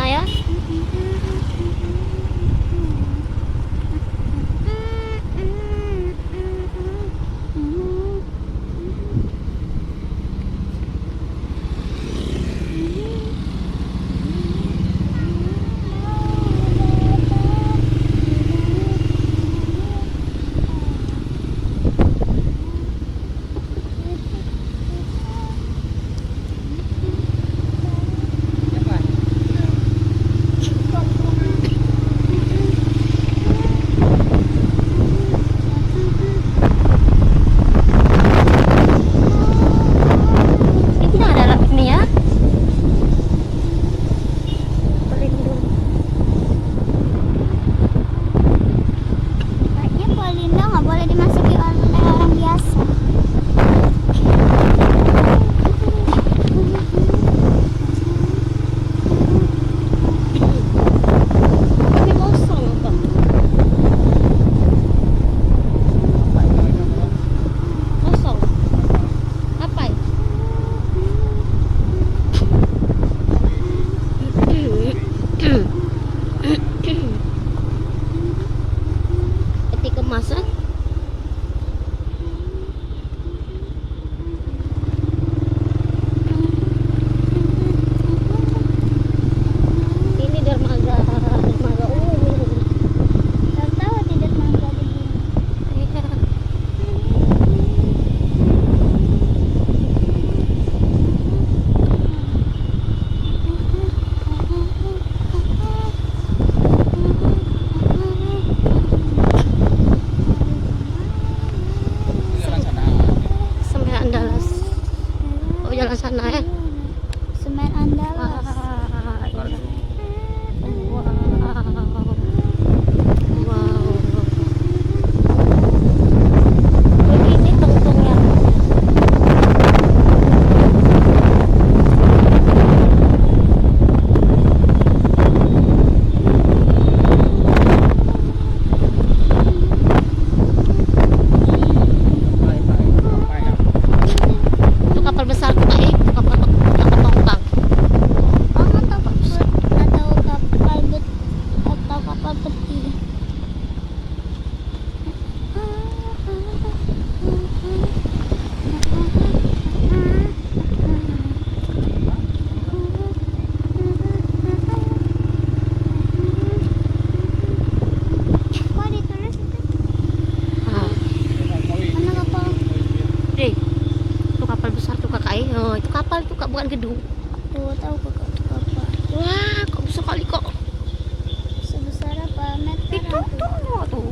ya. Peti kemasan. Ini dermaga umum. Tahu di dermaga begini. Iya. Jalan sana ya. Semen Andalas. Wow. Begini tungtungnya. Itu kapal besar tuh Pak, kapal tongkang. Atau kapal peti. Kok ditulis itu? Mana kapal? Itu kapal besar tuh Kak. Oh, itu kapal tuh Kak, bukan gedung. Tuh tahu kok itu kapal. Wah, kok besar kali kok. Sebesar apa meter? Itu tuh.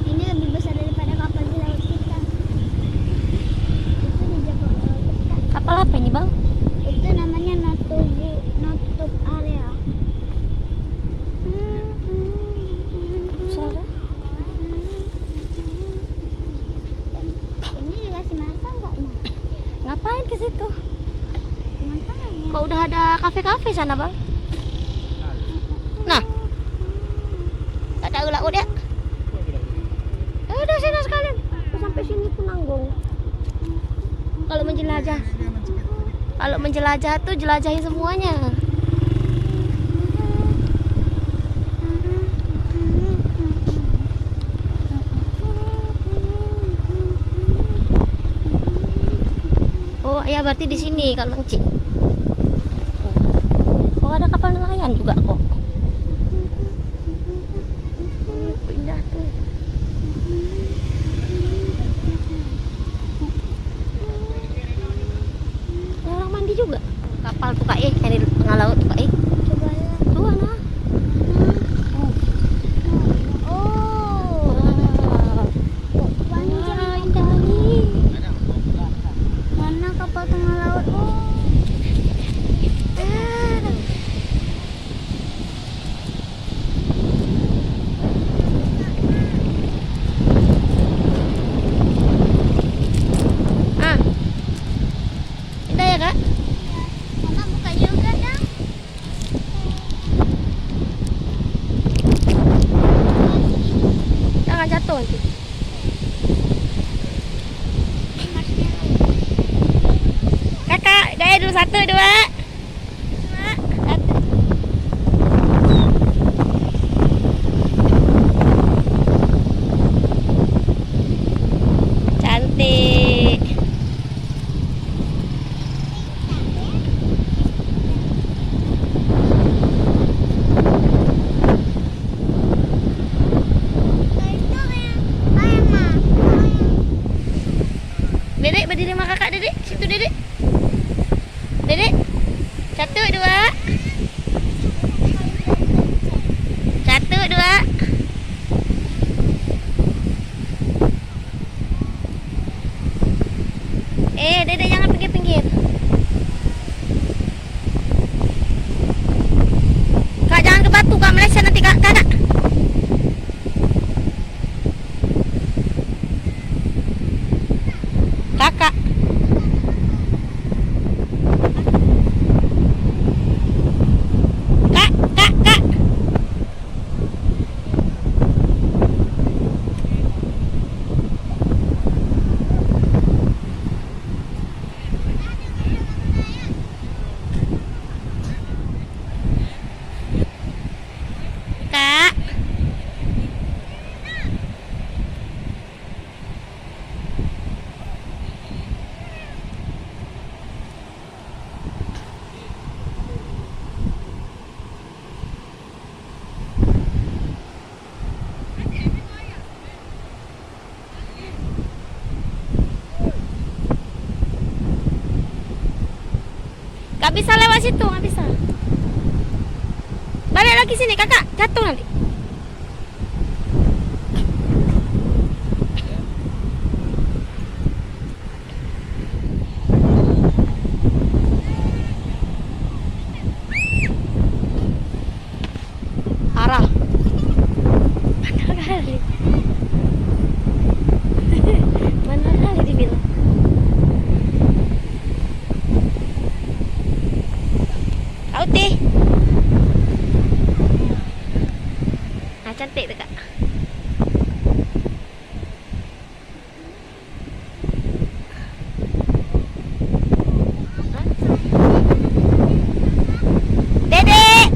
Ini lebih besar daripada kapal di laut kita. Itu di Jakarta kita. Kapal apa ini, Bang? Itu namanya nutup area. Besar. Ini dikasih makan nggak ya? Ngapain ke situ? Makanya. Kok udah ada kafe-kafe sana, Bang? Nah. Tak tahu lah udah. Udah sini sekalian. Sampai sini pun nanggung. Kalau menjelajah tuh jelajahi semuanya. Oh, ya berarti di sini kalau mancing. Oh, ada kapal nelayan juga kok. Indah tuh. Ada orang mandi juga. Kapal tuh Kak, yang di tengah laut tuh Kak. Coba ya. Tuh ana. Oh. Kok panjang? Wah, indah nih. Mana kapal tengah laut? Oh. Indah ya Kak? Mama buka juga dong. Jangan jatuh nanti. Kakak, gaya dulu 1, 2. 1. di rumah kakak dedek. Situ dedek. Dedek. 1, 2. 1, 2. Dedek jangan pinggir-pinggir. Kak jangan ke batu, Kak meleset nanti Kak. Kak. Kakak. Kak. Kak. Gak bisa lewat situ, gak bisa. Balik lagi sini kakak, jatuh nanti. Arah. Mana kali? Mana kali dibilang? Auti. Nah, cantik tuh, Kak. Dedek.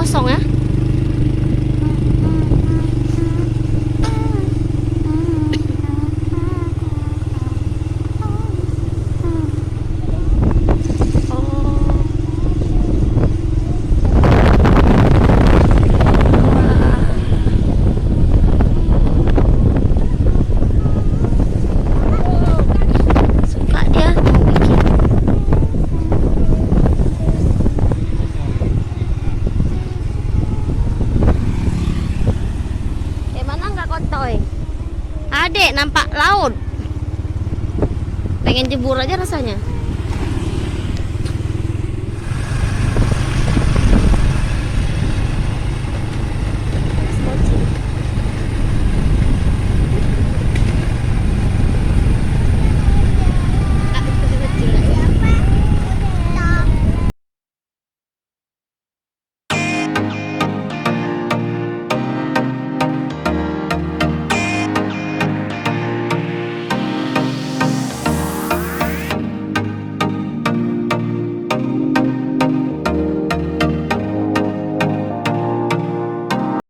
kosong ya. Adek nampak laut, pengen jebur aja rasanya.